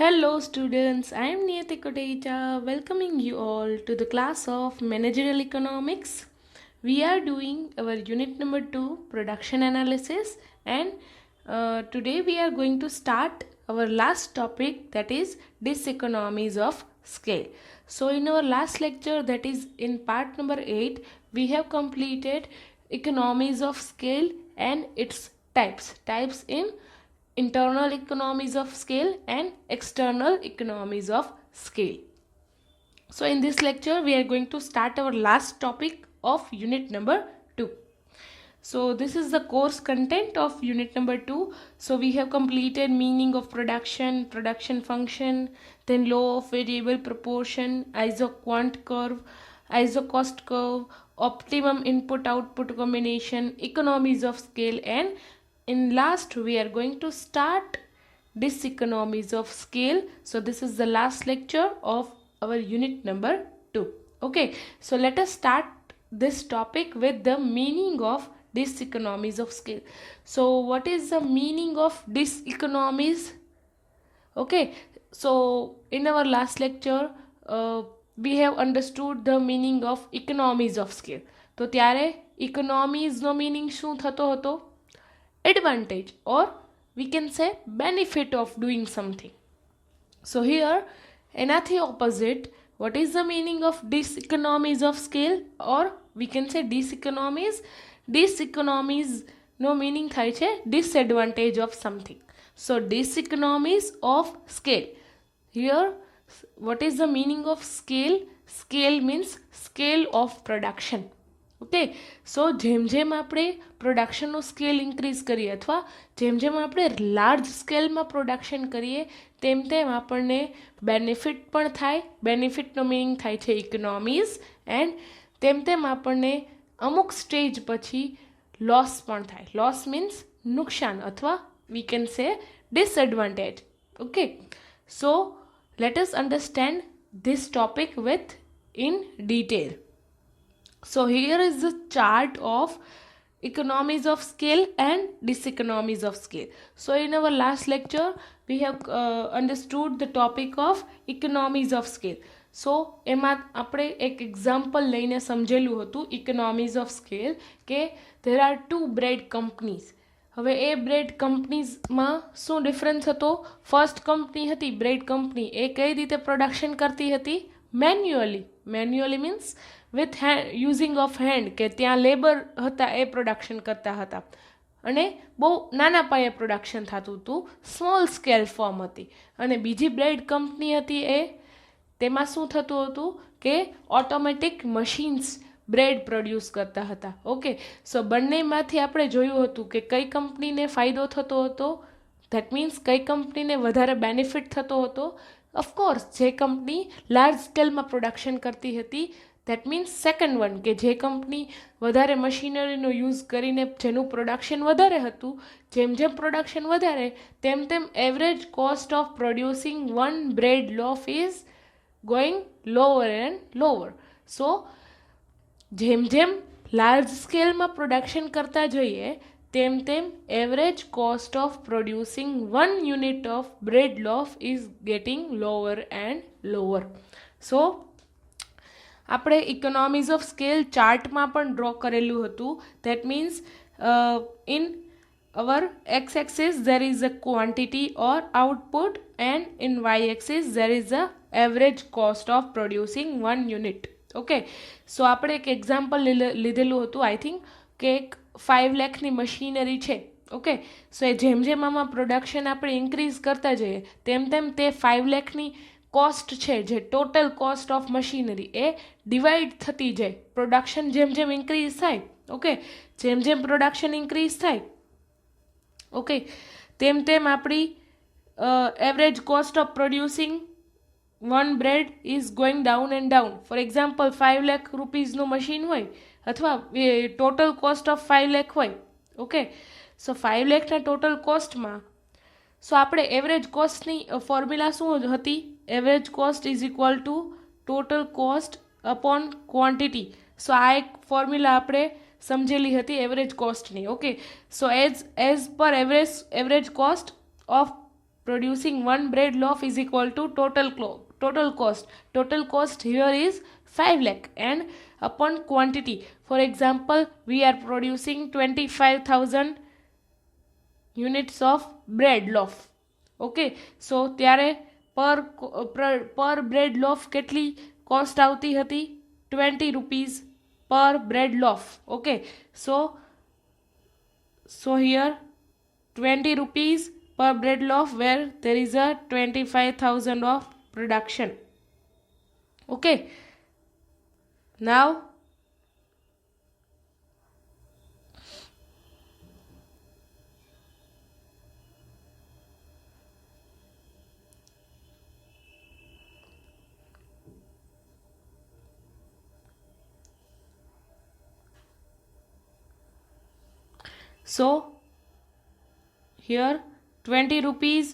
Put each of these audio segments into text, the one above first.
Hello students, I am Niyati Kotecha welcoming you all to the class of Managerial Economics. We are doing our unit number 2 production analysis and today we are going to start our last topic, that is diseconomies of scale. So in our last lecture, that is in part number 8, we have completed economies of scale and its types in internal economies of scale and external economies of scale. So in this lecture we are going to start our last topic of unit number 2. So this is the course content of unit number 2. So we have completed meaning of production function, then law of variable proportion, isoquant curve, isocost curve, optimum input output combination, economies of scale, and in last we are going to start diseconomies of scale. So this is the last lecture of our unit number 2. Okay, so let us start this topic with the meaning of diseconomies of scale. So what is the meaning of diseconomies? Okay, so in our last lecture we have understood the meaning of economies of scale. તો ત્યારે economiesનો meaning શું થતો હતો? Advantage, or we can say benefit of doing something. So here enathi opposite, what is the meaning of diseconomies of scale, or we can say diseconomies no meaning થાય છે disadvantage of something. So diseconomies of scale. Here what is the meaning of scale? Scale means scale of production. Okay, so જેમ આપણે પ્રોડક્શનનો scale increase કરીએ અથવા જેમ આપણે large સ્કેલમાં production કરીએ તેમ આપણને બેનિફિટ પણ થાય. બેનિફિટનો મિનિંગ થાય છે ઇકોનોમીઝ, એન્ડ તેમ આપણને અમુક સ્ટેજ પછી લોસ પણ થાય. લોસ મીન્સ નુકસાન અથવા we can say disadvantage. Okay, so let us understand this topic with in detail. So here is the chart of economies of scale and diseconomies of scale. So in our last lecture we have understood the topic of economies of scale. So એમાં આપણે એક example લઈને સમજેલું હતું economies of scale કે there are two bread companies. હવે એ bread કંપનીઝમાં શું difference હતો? First company હતી બ્રેડ કંપની, એ કઈ રીતે પ્રોડક્શન કરતી હતી? Manually means with using of hand, કે ત્યાં લેબર હતા એ પ્રોડક્શન કરતા હતા અને બહુ નાના પાયે પ્રોડક્શન થતું હતું, સ્મોલ સ્કેલ ફોર્મ હતી. અને બીજી બ્રેડ કંપની હતી તેમાં શું થતું હતું કે ઓટોમેટિક મશીન્સ બ્રેડ પ્રોડ્યુસ કરતા હતા. ઓકે, સો બંનેમાંથી આપણે જોયું હતું કે કઈ કંપનીને ફાયદો થતો હતો, ધેટ મીન્સ કઈ કંપનીને વધારે બેનિફિટ થતો હતો. ઓફકોર્સ જે કંપની લાર્જ સ્કેલમાં પ્રોડક્શન કરતી હતી, ધેટ મીન્સ સેકન્ડ વન, કે જે કંપની વધારે મશીનરીનો યુઝ કરીને જેનું પ્રોડક્શન વધારે હતું, જેમ પ્રોડક્શન વધારે તેમ average cost of producing one bread loaf is going lower and lower. So જેમ લાર્જ સ્કેલમાં પ્રોડક્શન કરતા જઈએ તેમ average cost of producing one unit of bread loaf is getting lower and lower. So આપણે economies of scale ચાર્ટમાં પણ draw કરેલું હતું. That means in our X axis there is a quantity or output, and in y axis there is a average cost of producing one unit. Okay, so આપણે એક example લીધેલું હતું, I think કે એક 5 લાખની machinery છે. Okay, સો એ જેમ આમાં પ્રોડક્શન આપણે ઇન્ક્રીઝ કરતા જઈએ તેમ તે 5 લાખની કોસ્ટ છે, જે total cost of machinery, A divide થતી જાય. પ્રોડક્શન જેમ ઇન્ક્રીઝ થાય, ઓકે, જેમ પ્રોડક્શન ઇન્ક્રીઝ થાય, ઓકે, તેમ આપણી average cost of producing one bread is going down and down. For example 5 lakh રૂપીઝનું મશીન હોય અથવા ટોટલ કોસ્ટ ઓફ 5 લાખ હોય. ઓકે, સો 5 લાખના ટોટલ કોસ્ટમાં સો આપણે એવરેજ કોસ્ટની ફોર્મ્યુલા શું હતી? Average cost is equal to total cost upon quantity. So આ એક ફોર્મ્યુલા આપણે સમજેલી હતી એવરેજ કોસ્ટની. Okay, so as per average cost of producing one bread loaf is equal to total cost. Total cost here is 5 lakh, and upon quantity, for example, we are producing 25,000 units of bread loaf. Okay, so ત્યારે પર bread લોફ કેટલી cost આવતી હતી? 20 rupees per bread loaf. Okay, so here 20 rupees per bread loaf, where there is a 25,000 of production. Okay, now so here 20 rupees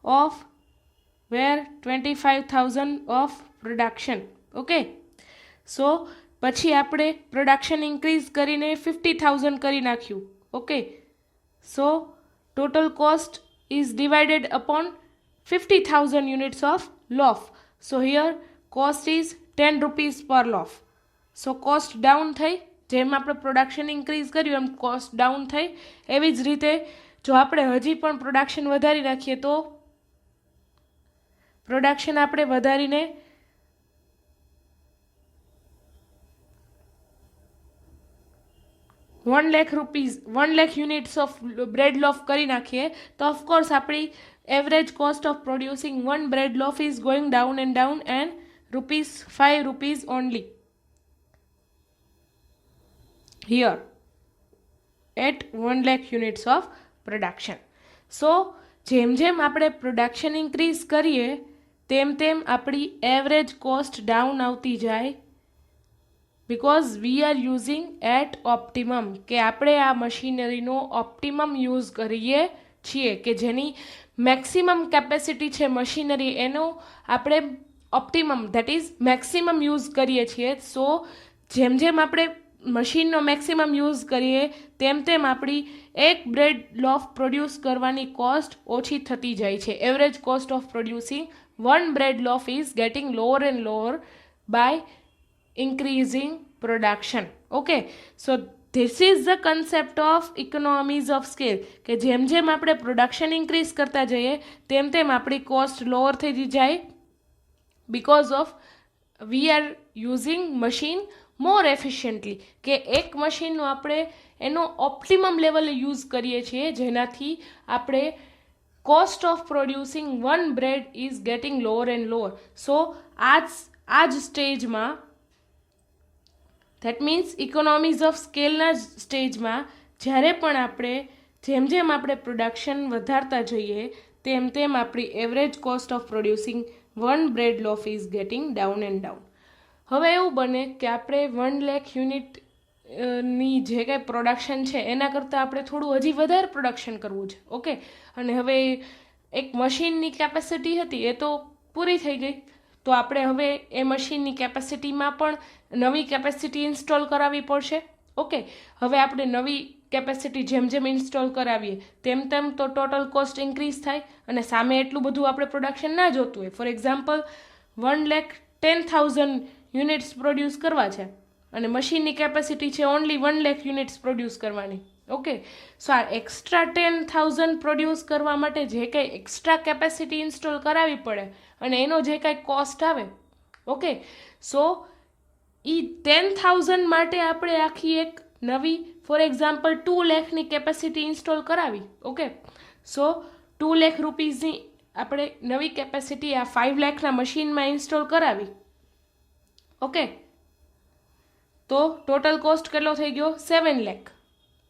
of where 25,000 of production. Okay, so પછી આપણે production increase કરીને 50,000 કરી નાખ્યું. Okay, so total cost is divided upon 50,000 units of loaf. So here cost is 10 rupees પર લોફ. સો cost down થઈ, જેમ આપણે production increase કર્યું એમ કોસ્ટ ડાઉન થઈ. એવી જ રીતે જો આપણે હજી પણ પ્રોડક્શન વધારી નાખીએ તો પ્રોડક્શન આપણે વધારીને 1 lakh units of bread loaf કરી નાખીએ તો ઓફકોર્સ આપણી average cost of producing one bread loaf is going down and ₹5 only here at 1 lakh units of production. So જેમ આપણે પ્રોડક્શન ઇન્ક્રીઝ કરીએ તેમ આપણી એવરેજ કોસ્ટ ડાઉન આવતી જાય, because we are using at optimum, કે આપણે આ મશીનરીનો ઓપ્ટિમમ યુઝ કરીએ છીએ, કે જેની મેક્સિમમ કેપેસિટી છે મશીનરી એનો આપણે optimum that is maximum use કરીએ છીએ. સો જેમ આપણે મશીનનો મેક્સિમમ યુઝ કરીએ તેમ આપણી એક બ્રેડ લોફ પ્રોડ્યુસ કરવાની કોસ્ટ ઓછી થતી જાય છે. Average cost of producing one bread loaf is getting lower and lower by increasing production. Okay, so this is the concept of economies of scale, કે જેમ આપણે પ્રોડક્શન ઇન્ક્રીઝ કરતા જઈએ તેમ આપણી કોસ્ટ લોઅર થઈ જાય, because of we are using machine more efficiently, કે એક મશીનનો આપણે એનો ઓપ્ટિમમ લેવલે યુઝ કરીએ છીએ, જેનાથી આપણે cost of producing one bread is getting lower and lower. So આ જ સ્ટેજમાં, that means economies of scale સ્ટેજમાં જ્યારે પણ જેમ આપણે પ્રોડક્શન વધારતા જઈએ તેમ આપણી average cost of producing one bread loaf is getting down and down. હવે એવું બને કે આપણે 1 lakh યુનિટ ની જે કાંઈ પ્રોડક્શન છે એના કરતાં આપણે થોડું હજી વધારે પ્રોડક્શન કરવું છે. ઓકે, અને હવે એક મશીનની કેપેસિટી હતી એ તો પૂરી થઈ ગઈ, તો આપણે હવે એ મશીનની કેપેસિટીમાં પણ નવી કેપેસિટી ઇન્સ્ટોલ કરાવવી પડશે. ઓકે, હવે આપણે નવી કેપેસિટી જેમ ઇન્સ્ટોલ કરાવીએ તેમ તો ટોટલ કોસ્ટ ઇન્ક્રીઝ થાય, અને સામે એટલું બધું આપણે પ્રોડક્શન ના જોતું હોય. ફોર એક્ઝામ્પલ 1,10,000 યુનિટ્સ પ્રોડ્યુસ કરવા છે અને મશીનની કેપેસિટી છે ઓનલી 1 lakh યુનિટ્સ પ્રોડ્યુસ કરવાની. ઓકે, સો આ એક્સ્ટ્રા 10,000 પ્રોડ્યુસ કરવા માટે જે કંઈ એક્સ્ટ્રા કેપેસિટી ઇન્સ્ટોલ કરાવવી પડે અને એનો જે કાંઈ કોસ્ટ આવે. ઓકે, સો એ 10,000 માટે આપણે આખી એક નવી ફોર એક્ઝામ્પલ 2 lakhની કેપેસિટી ઇન્સ્ટોલ કરાવી. ઓકે, સો 2 lakh રૂપીઝની આપણે નવી કેપેસિટી આ 5 lakhના મશીનમાં ઇન્સ્ટોલ કરાવી. ઓકે, તો ટોટલ કોસ્ટ કેટલો થઈ ગયો? 7 lakh.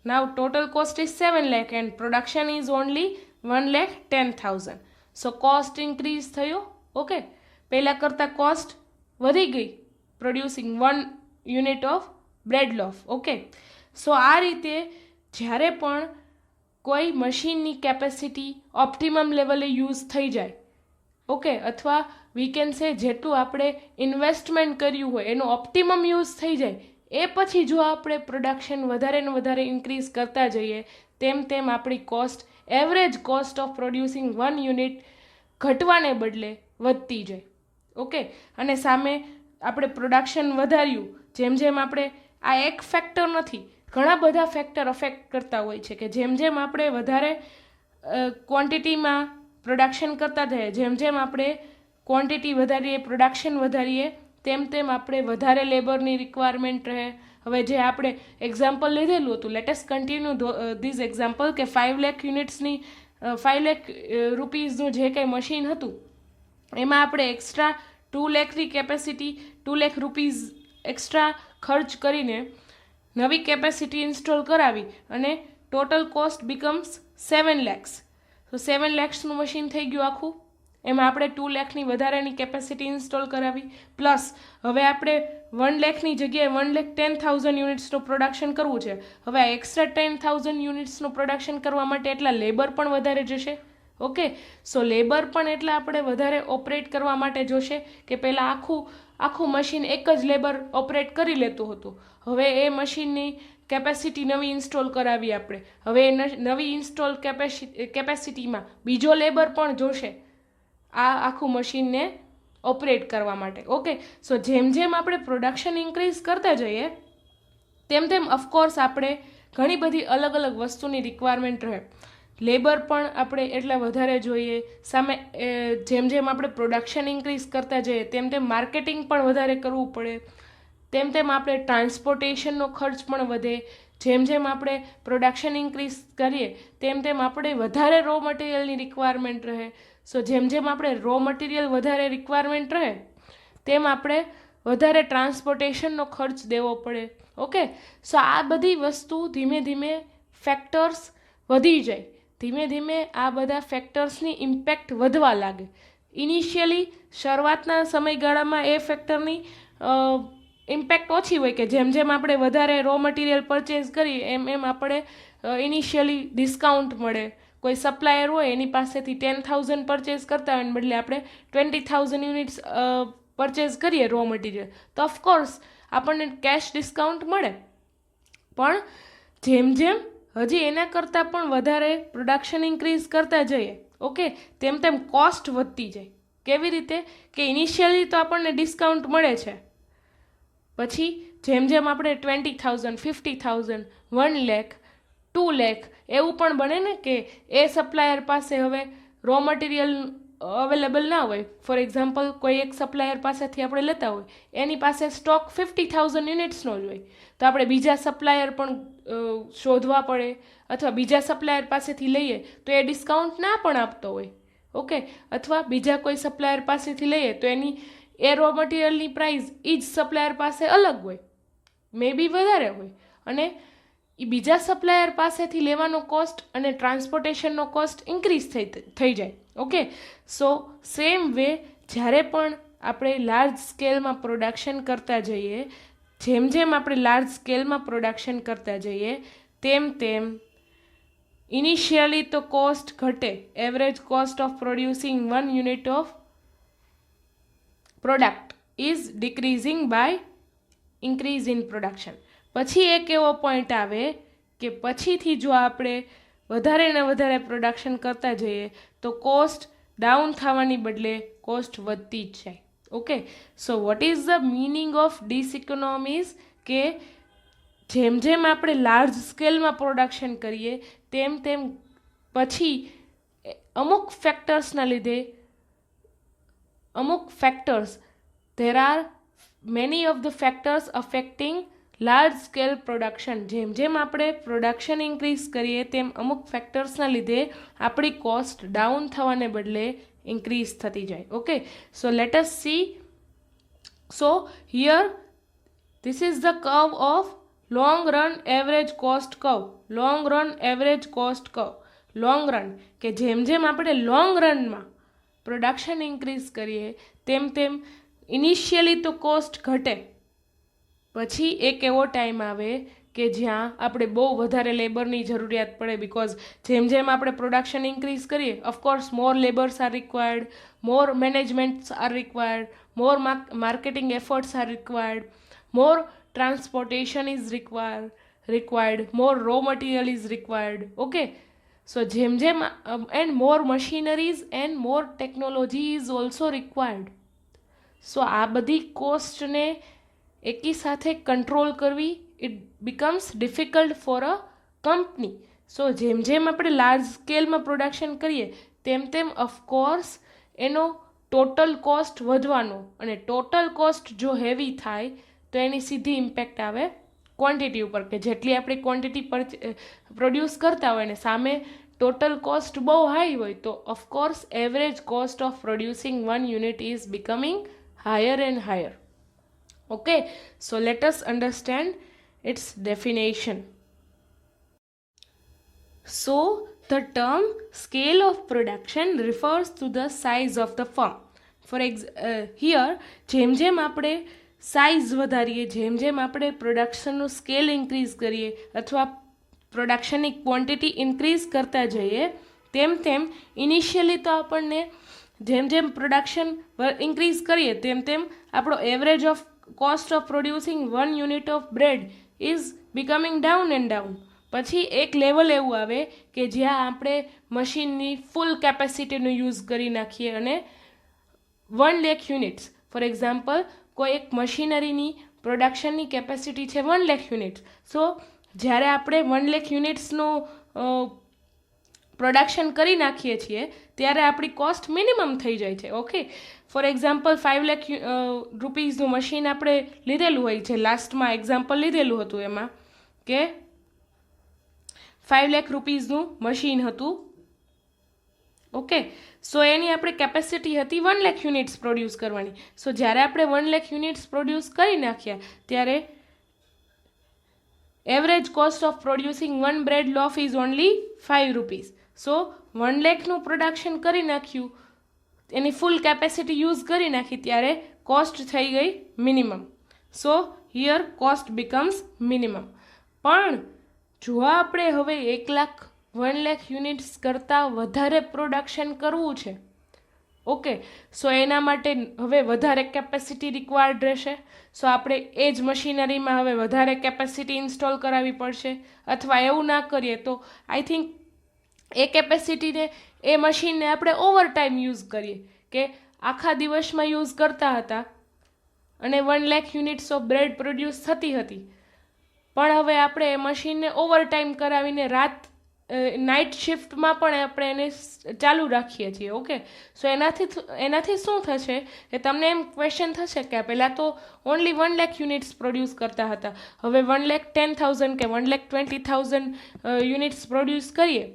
Now total cost is 7 lakh and production is only 1,10,000. So cost increase થયો. ઓકે, પહેલાં કરતાં કોસ્ટ વધી ગઈ producing 1 unit of bread loaf. Okay, so આ રીતે જ્યારે પણ કોઈ મશીનની કેપેસિટી ઓપ્ટિમમ લેવલે યુઝ થઈ જાય, ઓકે, અથવા વી કેન સે જેટલું આપણે ઇન્વેસ્ટમેન્ટ કર્યું હોય એનો ઓપ્ટિમમ યુઝ થઈ જાય, એ પછી જો આપણે પ્રોડક્શન વધારે ને વધારે ઇન્ક્રીઝ કરતા જઈએ તેમ આપણી cost average cost of producing 1 unit ઘટવાને બદલે વધતી જાય. ઓકે, અને સામે આપણે પ્રોડક્શન વધાર્યું, જેમ જેમ આપણે, આ એક ફેક્ટર નથી, ઘણા બધા ફેક્ટર અફેક્ટ કરતા હોય છે કે જેમ જેમ આપણે વધારે ક્વોન્ટિટીમાં પ્રોડક્શન કરતા થઈએ, જેમ જેમ આપણે ક્વોન્ટિટી વધારીએ, પ્રોડક્શન વધારીએ, તેમ તેમ આપણે વધારે લેબરની રિક્વાયરમેન્ટ રહે. હવે જે આપણે એક્ઝામ્પલ લીધેલું હતું, લેટેસ્ટ કન્ટિન્યુ ધીસ એક્ઝામ્પલ, કે 5 લાખ યુનિટ્સની 5 લાખ રૂપીઝનું જે કંઈ મશીન હતું એમાં આપણે એક્સ્ટ્રા 2 લાખની કેપેસિટી, 2 લાખ રૂપીઝ એક્સ્ટ્રા ખર્ચ કરીને નવી કેપેસિટી ઇન્સ્ટોલ કરાવી અને ટોટલ કોસ્ટ બીકમ્સ 7 lakhs. તો 7 lakhsનું મશીન થઈ ગયું આખું. એમાં આપણે 2 લાખની વધારાની કેપેસિટી ઇન્સ્ટોલ કરાવી, પ્લસ હવે આપણે 1 લાખની જગ્યાએ 1,10,000 યુનિટ્સનું પ્રોડક્શન કરવું છે. હવે આ એક્સ્ટ્રા 10,000 યુનિટ્સનું પ્રોડક્શન કરવા માટે એટલા લેબર પણ વધારે જશે. ઓકે, સો લેબર પણ એટલા આપણે વધારે ઓપરેટ કરવા માટે જોશે કે પહેલાં આખું મશીન એક જ લેબર ઓપરેટ કરી લેતું હતું. હવે એ મશીનની કેપેસિટી નવી ઇન્સ્ટોલ કરાવી આપણે. હવે એ નવી ઇન્સ્ટોલ કેપેસિટીમાં બીજો લેબર પણ જોશે આ આખું મશીનને ઓપરેટ કરવા માટે. ઓકે, સો જેમ જેમ આપણે પ્રોડક્શન ઇન્ક્રીઝ કરતા જઈએ તેમ તેમ ઓફકોર્સ આપણે ઘણી બધી અલગ અલગ વસ્તુની રિક્વાયરમેન્ટ રહે. લેબર પણ આપણે એટલા વધારે જોઈએ. સામે જેમ જેમ આપણે પ્રોડક્શન ઇન્ક્રીઝ કરતા જઈએ તેમ તેમ માર્કેટિંગ પણ વધારે કરવું પડે. તેમ તેમ આપણે ટ્રાન્સપોર્ટેશનનો ખર્ચ પણ વધે. જેમ જેમ આપણે પ્રોડક્શન ઇન્ક્રીઝ કરીએ તેમ તેમ આપણે વધારે રો મટીરિયલની રિક્વાયરમેન્ટ રહે. સો જેમ જેમ આપણે રો મટીરિયલ વધારે રિક્વાયરમેન્ટ રહે તેમ આપણે વધારે ટ્રાન્સપોર્ટેશનનો ખર્ચ દેવો પડે. ઓકે, સો આ બધી વસ્તુ ધીમે ધીમે ફેક્ટર્સ વધી જાય. ધીમે ધીમે આ બધા ફેક્ટર્સની ઇમ્પેક્ટ વધવા લાગે. ઇનિશિયલી શરૂઆતના સમયગાળામાં એ ફેક્ટરની ઇમ્પેક્ટ ઓછી હોય કે જેમ જેમ આપણે વધારે રો મટીરિયલ પરચેઝ કરીએ એમ એમ આપણે ઇનિશિયલી ડિસ્કાઉન્ટ મળે. કોઈ સપ્લાયર હોય એની પાસેથી 10,000 પરચેઝ કરતા હોય બદલે આપણે 20,000 યુનિટ્સ પરચેઝ કરીએ રો મટીરિયલ, તો ઓફકોર્સ આપણને કેશ ડિસ્કાઉન્ટ મળે. પણ જેમ જેમ હજી એના કરતાં પણ વધારે પ્રોડક્શન ઇન્ક્રીઝ કરતા જઈએ, ઓકે, તેમ તેમ કોસ્ટ વધતી જાય. કેવી રીતે કે ઇનિશિયલી તો આપણને ડિસ્કાઉન્ટ મળે છે, પછી જેમ જેમ આપણે 20,000, 50,000, 1 લાખ, 2 લાખ એવું પણ બને ને કે એ સપ્લાયર પાસે હવે રો મટીરિયલ અવેલેબલ ના હોય. ફોર એક્ઝામ્પલ, કોઈ એક સપ્લાયર પાસેથી આપણે લેતા હોય, એની પાસે સ્ટોક 50,000 યુનિટ્સનો જ હોય, તો આપણે બીજા સપ્લાયર પણ શોધવા પડે, અથવા બીજા સપ્લાયર પાસેથી લઈએ તો એ ડિસ્કાઉન્ટ ના પણ આપતો હોય. ઓકે, અથવા બીજા કોઈ સપ્લાયર પાસેથી લઈએ તો એની એ રો મટીરિયલની પ્રાઇસ એ જ સપ્લાયર પાસે અલગ હોય, મે બી વધારે હોય, અને એ બીજા સપ્લાયર પાસેથી લેવાનો કોસ્ટ અને ટ્રાન્સપોર્ટેશનનો કોસ્ટ ઇન્ક્રીઝ થઈ જાય. ઓકે, સો સેમ વે જ્યારે પણ આપણે લાર્જ સ્કેલમાં પ્રોડક્શન કરતા જઈએ, જેમ જેમ આપણે લાર્જ સ્કેલમાં પ્રોડક્શન કરતા જઈએ તેમ તેમ ઇનિશિયલી તો કોસ્ટ ઘટે. Average cost of producing 1 unit of product is decreasing by increase in production. પછી એક એવો પોઈન્ટ આવે કે પછીથી જો આપણે વધારે ને વધારે પ્રોડક્શન કરતા જઈએ તો કોસ્ટ ડાઉન થવાની બદલે કોસ્ટ વધતી જ જાય. Okay, so what is the meaning of diseconomies? કે જેમ જેમ આપણે લાર્જ સ્કેલમાં પ્રોડક્શન કરીએ તેમ તેમ પછી અમુક ફેક્ટર્સના લીધે અમુક factors, there are many of the factors affecting large scale production. જેમ જેમ આપણે પ્રોડક્શન ઇન્ક્રીઝ કરીએ તેમ અમુક ફેક્ટર્સના લીધે આપણી કોસ્ટ ડાઉન થવાને બદલે ઇન્ક્રીઝ થતી જાય. Okay, so let S C. So here this is the curve of long run average cost curve. Long run average cost curve. Long run, કે જેમ જેમ આપણે લોંગ રનમાં પ્રોડક્શન ઇન્ક્રીઝ કરીએ તેમ તેમ ઇનિશિયલી તો કોસ્ટ ઘટે, પછી એક એવો ટાઈમ આવે કે જ્યાં આપણે બહુ વધારે લેબરની જરૂરિયાત પડે. બિકોઝ જેમ જેમ આપણે પ્રોડક્શન ઇન્ક્રીઝ કરીએ of course more labours are required, more managements are required, more marketing efforts are required, more transportation is required, more raw material is required. Okay, so જેમ જેમ and more machineries and more technology is also required. So આ બધી કોસ્ટને એકી સાથે control કરવી it becomes difficult for a company. So જેમ જેમ આપણે લાર્જ સ્કેલમાં પ્રોડક્શન કરીએ તેમ તેમ ઓફકોર્સ એનો ટોટલ કોસ્ટ વધવાનો, અને ટોટલ કોસ્ટ જો હેવી થાય તો એની સીધી ઇમ્પેક્ટ આવે ક્વોન્ટિટી ઉપર, કે જેટલી આપણે ક્વોન્ટિટી પ્રોડ્યુસ કરતા હોય ને સામે ટોટલ કોસ્ટ બહુ હાઈ હોય તો of course average cost of producing one unit is becoming higher and higher. Okay, so let us understand its definition. So the term scale of production refers to the size of the firm. Here જેમ જેમ આપણે size વધારીએ, જેમ જેમ આપણે પ્રોડક્શનનું scale increase કરીએ અથવા પ્રોડક્શનની quantity increase કરતા જઈએ તેમ તેમ ઇનિશિયલી તો આપણને જેમ જેમ પ્રોડક્શન ઇન્ક્રીઝ કરીએ તેમ તેમ આપણો average of cost of producing one unit of bread is becoming down and down. પછી એક લેવલ એવું આવે કે જ્યાં આપણે મશીનની ફૂલ કેપેસિટીનો યુઝ કરી નાખીએ અને 1 લાખ યુનિટ્સ, ફોર એક્ઝામ્પલ કોઈ એક મશીનરીની પ્રોડક્શનની કેપેસિટી છે 1 લાખ યુનિટ્સ. સો જ્યારે આપણે 1 લાખ યુનિટ્સનું પ્રોડક્શન કરી નાખીએ છીએ ત્યારે આપણી કોસ્ટ મિનિમમ થઈ જાય છે. ઓકે, ફોર એક્ઝામ્પલ 5 લાખ રૂપીઝનું મશીન આપણે લીધેલું હોય છે, લાસ્ટમાં એક્ઝામ્પલ લીધેલું હતું એમાં કે 5 લાખ રૂપીઝનું મશીન હતું. ઓકે, સો એની આપણે કેપેસિટી હતી 1 લાખ યુનિટ્સ પ્રોડ્યુસ કરવાની. સો જ્યારે આપણે 1 લાખ યુનિટ્સ પ્રોડ્યુસ કરી નાખ્યા ત્યારે average cost of producing one bread loaf is only 5 rupees. So 1 લાખનું પ્રોડક્શન કરી નાખ્યું, એની ફૂલ કેપેસિટી યુઝ કરી નાખી ત્યારે કોસ્ટ થઈ ગઈ minimum. So here cost becomes minimum. પણ જો આપણે હવે 1 લાખ યુનિટ્સ કરતાં વધારે પ્રોડક્શન કરવું છે, ઓકે, સો એના માટે હવે વધારે કેપેસિટી રિક્વાયર્ડ રહેશે. સો આપણે એ જ મશીનરીમાં હવે વધારે કેપેસિટી ઇન્સ્ટોલ કરાવવી પડશે, અથવા એવું ના કરીએ તો આઈ થિંક એ કેપેસિટીને એ મશીનને આપણે ઓવર ટાઈમ યુઝ કરીએ, કે આખા દિવસમાં યુઝ કરતા હતા અને 1 lakh units of bread produce થતી હતી, પણ હવે આપણે એ મશીનને ઓવર ટાઈમ કરાવીને નાઇટ શિફ્ટમાં પણ આપણે એને ચાલુ રાખીએ છીએ. ઓકે, સો એનાથી શું થશે કે તમને એમ ક્વેશ્ચન થશે કે પહેલાં તો ઓનલી 1 લાખ યુનિટ્સ પ્રોડ્યુસ કરતા હતા, હવે 1,10,000 કે 1,20,000 યુનિટ્સ પ્રોડ્યુસ કરીએ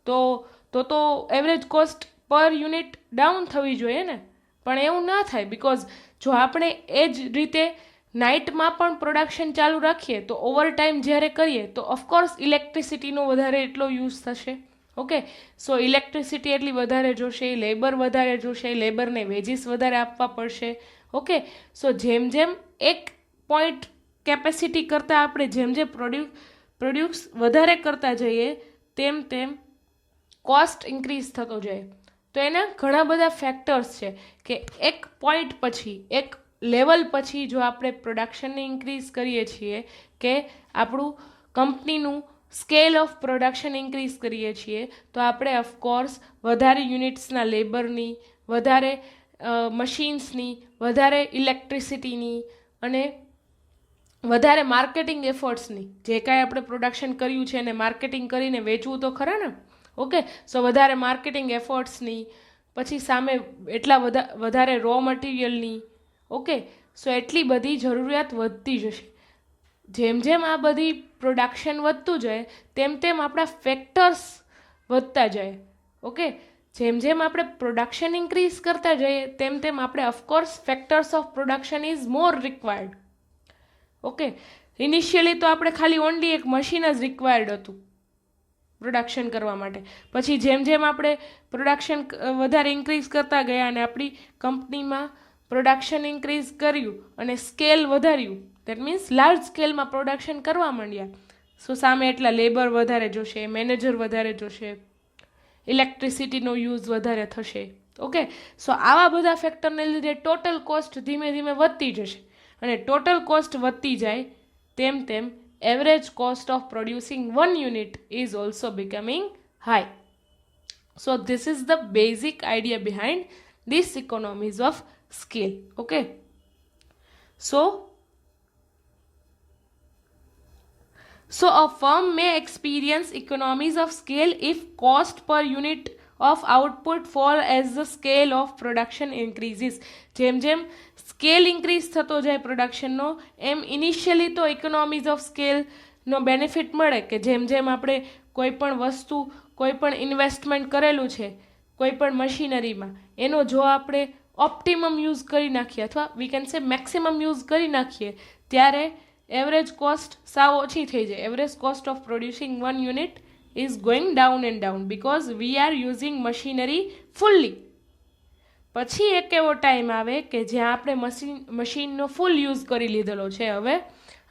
તો એવરેજ કોસ્ટ પર યુનિટ ડાઉન થવી જોઈએ ને. પણ એવું ના થાય, બિકોઝ જો આપણે એ જ રીતે નાઇટમાં પણ પ્રોડક્શન ચાલુ રાખીએ તો ઓવર ટાઈમ જ્યારે કરીએ તો ઓફકોર્સ ઇલેક્ટ્રિસિટીનો વધારે એટલો યુઝ થશે. ઓકે, સો ઇલેક્ટ્રિસિટી એટલી વધારે જોશે, લેબર વધારે જોશે, લેબરને વેજીસ વધારે આપવા પડશે. ઓકે, સો જેમ જેમ એક પોઈન્ટ કેપેસિટી કરતાં આપણે જેમ જેમ પ્રોડ્યુસ વધારે કરતા જઈએ તેમ તેમ કોસ્ટ ઇન્ક્રીઝ થતો જાય. તો એના ઘણા બધા ફેક્ટર્સ છે કે એક પોઈન્ટ પછી, એક લેવલ પછી જો આપણે પ્રોડક્શનને ઇન્ક્રીઝ કરીએ છીએ, કે આપણું કંપનીનું સ્કેલ ઓફ પ્રોડક્શન ઇન્ક્રીઝ કરીએ છીએ, તો આપણે ઓફકોર્સ વધારે યુનિટ્સના લેબરની, વધારે મશીન્સની, વધારે ઇલેક્ટ્રિસિટીની અને વધારે માર્કેટિંગ એફર્ટ્સની, જે કાંઈ આપણે પ્રોડક્શન કર્યું છે એને માર્કેટિંગ કરીને વેચવું તો ખરા ને. ઓકે, સો વધારે માર્કેટિંગ એફર્ટ્સની, પછી સામે એટલા વધારે રો મટીરિયલની. ઓકે, સો એટલી બધી જરૂરિયાત વધતી જશે. જેમ જેમ આ બધી પ્રોડક્શન વધતું જાય તેમ તેમ આપણા ફેક્ટર્સ વધતા જાય. ઓકે, જેમ જેમ આપણે પ્રોડક્શન ઇન્ક્રીઝ કરતા જઈએ તેમ તેમ આપણે of course factors of production is more required. Okay, initially તો આપણે ખાલી ઓનલી એક મશીન જ રિક્વાયર્ડ હતું પ્રોડક્શન કરવા માટે. પછી જેમ જેમ આપણે પ્રોડક્શન વધારે ઇન્ક્રીઝ કરતા ગયા અને આપણી કંપનીમાં પ્રોડક્શન ઇન્ક્રીઝ કર્યું અને સ્કેલ વધાર્યું, દેટ મીન્સ લાર્જ સ્કેલમાં પ્રોડક્શન કરવા માંડ્યા, સો સામે એટલા લેબર વધારે જોશે, મેનેજર વધારે જોશે, ઇલેક્ટ્રિસિટીનો યુઝ વધારે થશે. ઓકે, સો આવા બધા ફેક્ટરને લીધે ટોટલ કોસ્ટ ધીમે ધીમે વધતી જશે, અને ટોટલ કોસ્ટ વધતી જાય તેમ તેમ average cost of producing 1 unit is also becoming high. So this is the basic idea behind these economies of scale. Okay, so a firm may experience economies of scale if cost per unit of output fall as the scale of production increases. જેમ જેમ scale increase થતો જાય પ્રોડક્શનનો એમ initially તો economies of સ્કેલનો benefit મળે કે જેમ જેમ આપણે કોઈ પણ વસ્તુ કોઈ પણ ઇન્વેસ્ટમેન્ટ કરેલું છે કોઈ પણ મશીનરીમાં એનો જો આપણે ઓપ્ટિમમ યુઝ કરી નાખીએ અથવા we can say maximum use કરી નાખીએ ત્યારે એવરેજ કોસ્ટ સાવ ઓછી થઈ જાય. Average cost of producing one unit is going down and down because we are using machinery fully. પછી એક એવો ટાઈમ આવે કે જ્યાં આપણે મશીનનો ફૂલ યુઝ કરી લીધેલો છે હવે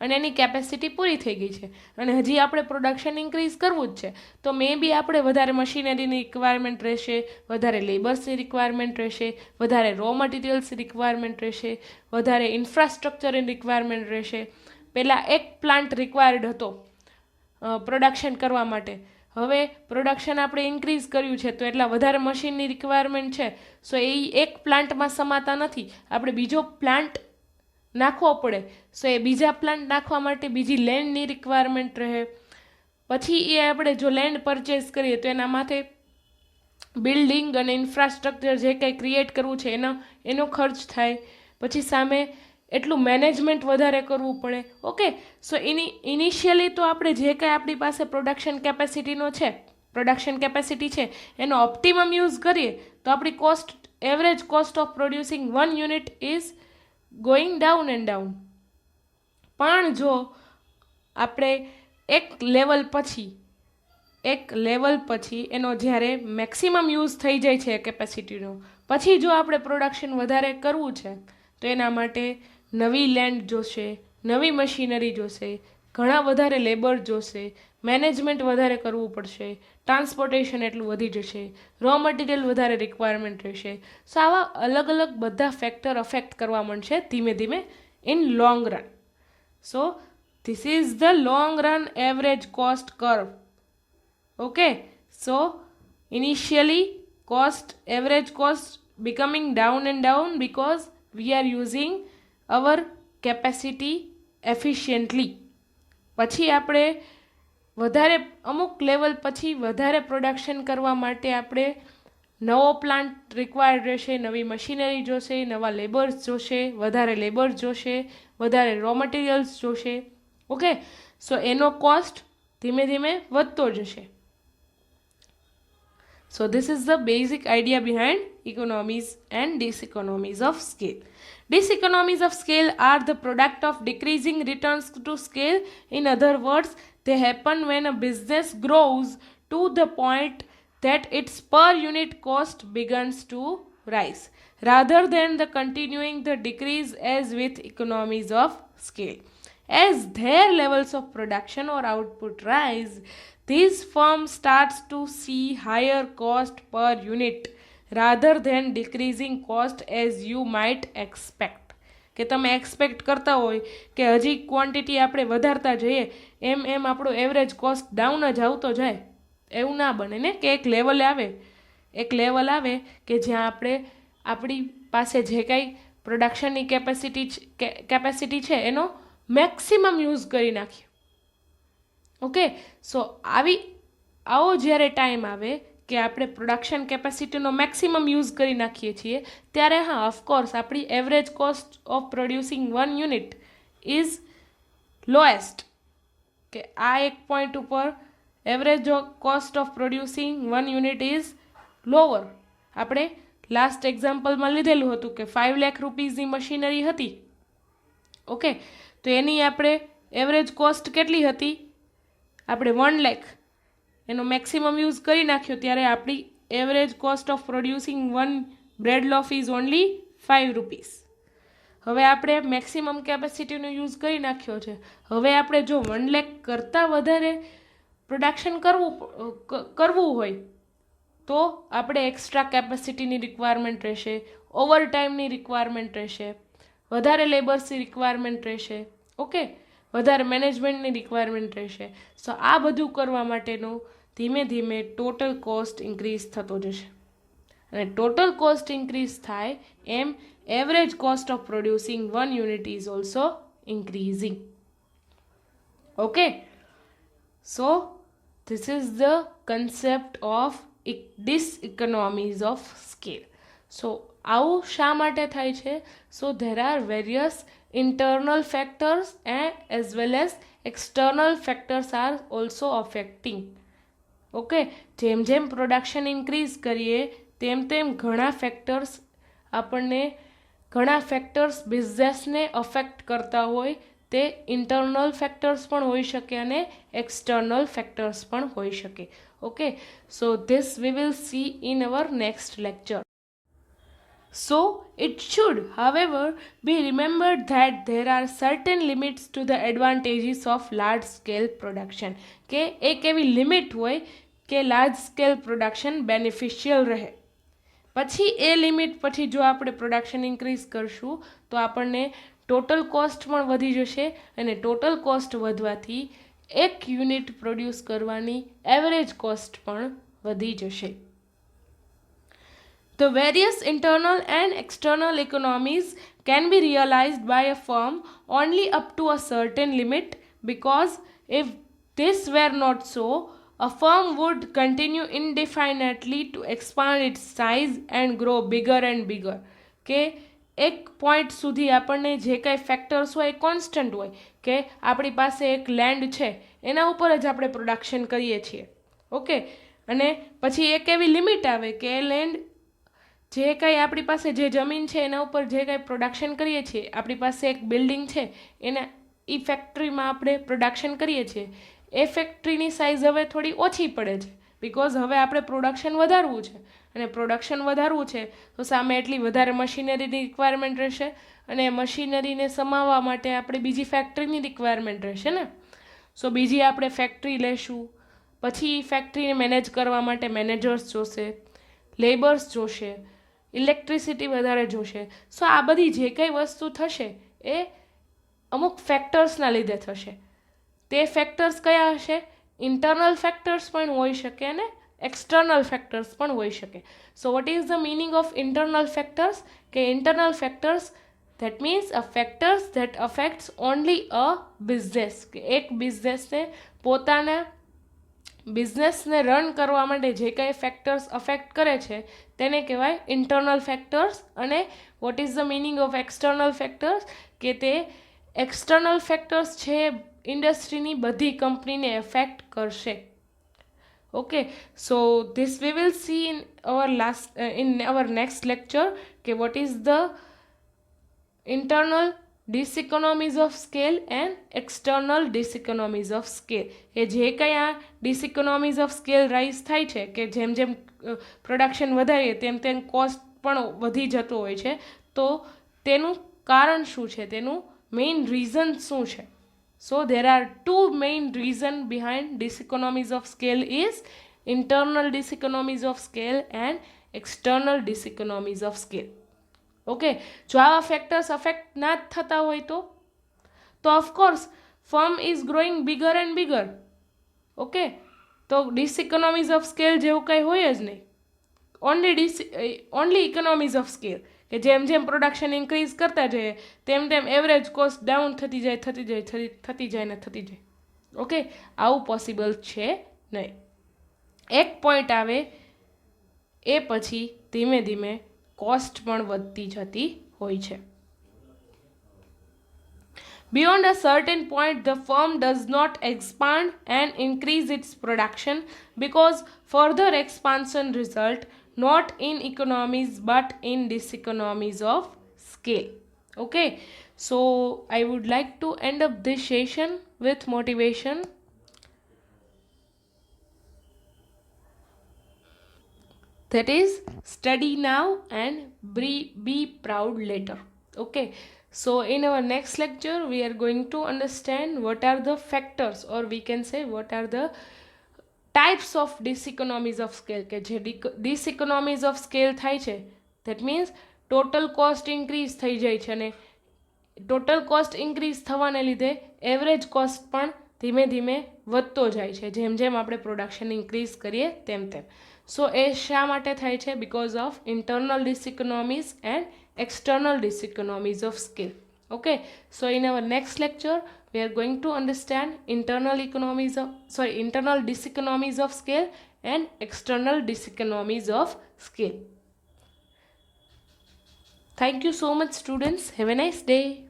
અને એની કેપેસિટી પૂરી થઈ ગઈ છે અને હજી આપણે પ્રોડક્શન ઇન્ક્રીઝ કરવું જ છે તો મે બી આપણે વધારે મશીનરીની રિક્વાયરમેન્ટ રહેશે, વધારે લેબર્સની રિક્વાયરમેન્ટ રહેશે, વધારે રો મટીરિયલ્સની રિક્વાયરમેન્ટ રહેશે, વધારે ઇન્ફ્રાસ્ટ્રક્ચરની રિક્વાયરમેન્ટ રહેશે. પહેલાં એક પ્લાન્ટ રિક્વાયર્ડ હતો પ્રોડક્શન કરવા માટે, હવે પ્રોડક્શન આપણે ઇન્ક્રીઝ કર્યું છે તો એટલા વધારે મશીનની રિક્વાયરમેન્ટ છે. સો એ એક પ્લાન્ટમાં સમાતા નથી, આપણે બીજો પ્લાન્ટ નાખવો પડે. સો એ બીજા પ્લાન્ટ નાખવા માટે બીજી લેન્ડની રિક્વાયરમેન્ટ રહે. પછી એ આપણે જો લેન્ડ પરચેસ કરીએ તો એના માથે બિલ્ડિંગ અને ઇન્ફ્રાસ્ટ્રક્ચર જે કંઈ ક્રિએટ કરવું છે એનો ખર્ચ થાય. પછી સામે એટલું મેનેજમેન્ટ વધારે કરવું પડે. ઓકે, સો ઇનિશિયલી તો આપણે જે કાંઈ આપણી પાસે પ્રોડક્શન કેપેસિટી છે એનો ઓપ્ટિમમ યુઝ કરીએ તો આપણી cost average cost of producing one unit is going down and down. પણ જો આપણે એક લેવલ પછી એનો જ્યારે મેક્સિમમ યુઝ થઈ જાય છે કેપેસિટીનો, પછી જો આપણે પ્રોડક્શન વધારે કરવું છે તો એના માટે નવી લેન્ડ જોશે, નવી મશીનરી જોશે, ઘણા વધારે લેબર જોશે, મેનેજમેન્ટ વધારે કરવું પડશે, ટ્રાન્સપોર્ટેશન એટલું વધી જશે, રો મટીરિયલ વધારે રિક્વાયરમેન્ટ રહેશે. સો આવા અલગ અલગ બધા ફેક્ટર અફેક્ટ કરવા માંડશે ધીમે ધીમે in long run. So this is the long run average cost curve. Okay, so initially average cost becoming down and down because we are using our capacity efficiently. પછી આપણે વધારે અમુક લેવલ પછી વધારે production કરવા માટે આપણે નવો પ્લાન્ટ રિક્વાયર્ડ રહેશે, નવી મશીનરી જોશે, નવા લેબર્સ જોશે, વધારે લેબર્સ જોશે, વધારે રો મટીરિયલ્સ જોશે. ઓકે, સો એનો કોસ્ટ ધીમે ધીમે વધતો જશે. So this is the basic idea behind economies and diseconomies of scale. Diseconomies of scale are the product of decreasing returns to scale. In other words, they happen when a business grows to the point that its per unit cost begins to rise, rather than the continuing the decrease as with economies of scale. As their levels of production or output rise, these firms starts to see higher cost per unit rather than decreasing cost as you might expect. કે તમે expect કરતા હોય કે હજી quantity આપણે વધારતા જઈએ એમ આપણો એવરેજ કોસ્ટ ડાઉન જ આવતો જાય, એવું ના બને ને કે એક લેવલ આવે કે જ્યાં આપણે આપણી પાસે જે કાંઈ પ્રોડક્શનની કેપેસિટી છે એનો મેક્સિમમ યુઝ કરી નાખીએ. ઓકે, સો આવો જ્યારે ટાઈમ આવે કે આપણે પ્રોડક્શન કેપેસિટીનો મેક્સિમમ યુઝ કરી નાખીએ છીએ ત્યારે હા ઓફકોર્સ આપણી average cost of producing one unit is lowest. કે આ એક પોઈન્ટ ઉપર average cost of producing one unit is lower. આપણે લાસ્ટ એક્ઝામ્પલમાં લીધેલું હતું કે 5 લાખ રૂપીઝની મશીનરી હતી. ઓકે, તો એની આપણે એવરેજ કોસ્ટ કેટલી હતી? આપણે 1 લાખ એનો મેક્સિમમ યુઝ કરી નાખ્યો ત્યારે આપણી average cost of producing one bread loaf is only 5 rupees. હવે આપણે મેક્સિમમ કેપેસિટીનો યુઝ કરી નાખ્યો છે. હવે આપણે જો 1 લાખ કરતાં વધારે પ્રોડક્શન કરવું હોય તો આપણે એક્સ્ટ્રા કેપેસિટીની રિક્વાયરમેન્ટ રહેશે, ઓવરટાઈમની રિક્વાયરમેન્ટ રહેશે, વધારે લેબર્સની રિક્વાયરમેન્ટ રહેશે. ઓકે, વધારે મેનેજમેન્ટની રિક્વાયરમેન્ટ રહેશે. સો આ બધું કરવા માટેનું ધીમે ધીમે ટોટલ કોસ્ટ ઇન્ક્રીઝ થતો જશે અને ટોટલ કોસ્ટ ઇન્ક્રીઝ થાય એમ average cost of producing one unit is also increasing. Okay, so this is the concept of diseconomies of scale. So આવું શા માટે થાય છે? So there are various internal factors and as well as external factors are also affecting. Okay, જેમ જેમ production increase કરીએ તેમ તેમ ઘણા ફેક્ટર્સ બિઝનેસને અફેક્ટ કરતા હોય. તે ઇન્ટરનલ ફેક્ટર્સ પણ હોઈ શકે અને એક્સટર્નલ ફેક્ટર્સ પણ હોઈ શકે. Okay, so this we will see in our next lecture. So it should, however, be remembered that there are certain limits to the advantages of large scale production. કે એક એવી લિમિટ હોય કે large scale production beneficial રહે. પછી એ limit પછી જો આપણે પ્રોડક્શન ઇન્ક્રીઝ કરશું તો આપણને ટોટલ કોસ્ટ પણ વધી જશે અને ટોટલ કોસ્ટ વધવાથી એક યુનિટ પ્રોડ્યુસ કરવાની એવરેજ કોસ્ટ પણ વધી જશે. The various internal and external economies can be realized by a firm only up to a certain limit, because if this were not so, a firm would continue indefinitely to expand its size and grow bigger and bigger. કે એક point સુધી આપણને જે કાંઈ factors હોય એ constant હોય કે આપણી પાસે એક લેન્ડ છે એના ઉપર જ આપણે પ્રોડક્શન કરીએ છીએ. ઓકે, અને પછી એક એવી લિમિટ આવે કે એ લેન્ડ જે કાંઈ આપણી પાસે જે જમીન છે એના ઉપર જે કાંઈ પ્રોડક્શન કરીએ છીએ, આપણી પાસે એક બિલ્ડિંગ છે એના એ ફેક્ટરીમાં આપણે પ્રોડક્શન કરીએ છીએ, એ ફેક્ટરીની સાઇઝ હવે થોડી ઓછી પડે છે બિકોઝ હવે આપણે પ્રોડક્શન વધારવું છે અને પ્રોડક્શન વધારવું છે તો સામે એટલી વધારે મશીનરીની રિક્વાયરમેન્ટ રહેશે અને મશીનરીને સમાવવા માટે આપણે બીજી ફેક્ટરીની રિક્વાયરમેન્ટ રહેશે ને. સો બીજી આપણે ફેક્ટરી લેશું, પછી ફેક્ટરીને મેનેજ કરવા માટે મેનેજર્સ જોશે, લેબર્સ જોશે, ઇલેક્ટ્રિસિટી વધારે જોશે. સો આ બધી જે કંઈ વસ્તુ થશે એ અમુક ફેક્ટર્સના લીધે થશે. તે ફેક્ટર્સ કયા હશે? ઇન્ટરનલ ફેક્ટર્સ પણ હોઈ શકે અને એક્સટર્નલ ફેક્ટર્સ પણ હોઈ શકે. So what is the meaning of internal factors? કે internal factors that means a factors that affects only a business. કે એક બિઝનેસને પોતાના બિઝનેસને રન કરવા માટે જે કંઈ ફેક્ટર્સ અફેક્ટ કરે છે તેને કહેવાય ઇન્ટરનલ ફેક્ટર્સ. અને vote is the meaning of external factors? કે તે એક્સટર્નલ ફેક્ટર્સ છે ઇન્ડસ્ટ્રીની બધી કંપનીને એફેક્ટ કરશે. Okay, so this we will see in our next lecture કે what is the internal diseconomies of scale and external diseconomies of scale. કે જે કંઈ આ diseconomies of scale રાઇઝ થાય છે કે જેમ જેમ પ્રોડક્શન વધારીએ તેમ તેમ કોસ્ટ પણ વધી જતો હોય છે, તો તેનું કારણ શું છે, તેનું મેઇન રીઝન શું છે? So there are two main reasons behind diseconomies of scale is internal diseconomies of scale and external diseconomies of scale. Okay, જો આવા ફેક્ટર્સ અફેક્ટ ના જ થતા હોય તો of course firm is growing bigger and bigger. Okay, તો ડિસઇકોનોમીઝ of scale જેવું કંઈ હોય જ નહીં. ઓનલી ઇકોનોમીઝ ઓફ સ્કેલ કે જેમ જેમ પ્રોડક્શન ઇન્ક્રીઝ કરતા જઈએ તેમ તેમ એવરેજ કોસ્ટ ડાઉન થતી જાય. ઓકે, આવું પોસિબલ છે નહીં. એક પોઈન્ટ આવે એ પછી ધીમે ધીમે કોસ્ટ પણ વધતી જતી હોય છે. Beyond a certain point, the firm does not expand and increase its production because further expansion result not in economies but in diseconomies of scale. Okay, so I would like to end up this session with motivation. That is, study now and be proud later. Okay, so in our next lecture we are going to understand what are the factors, or we can say what are the types of diseconomies of scale. કે જે diseconomies of scale થાય છે that means total cost increase થઈ જાય છે અને total cost increase થવાને લીધે એવરેજ કોસ્ટ પણ ધીમે ધીમે વધતો જાય છે જેમ જેમ આપણે પ્રોડક્શન ઇન્ક્રીઝ કરીએ તેમ તેમ. સો એ શા માટે થાય છે? Because of internal diseconomies and external diseconomies of scale. Okay, so in our next lecture we are going to understand internal diseconomies of scale and external diseconomies of scale. Thank you so much students. Have a nice day.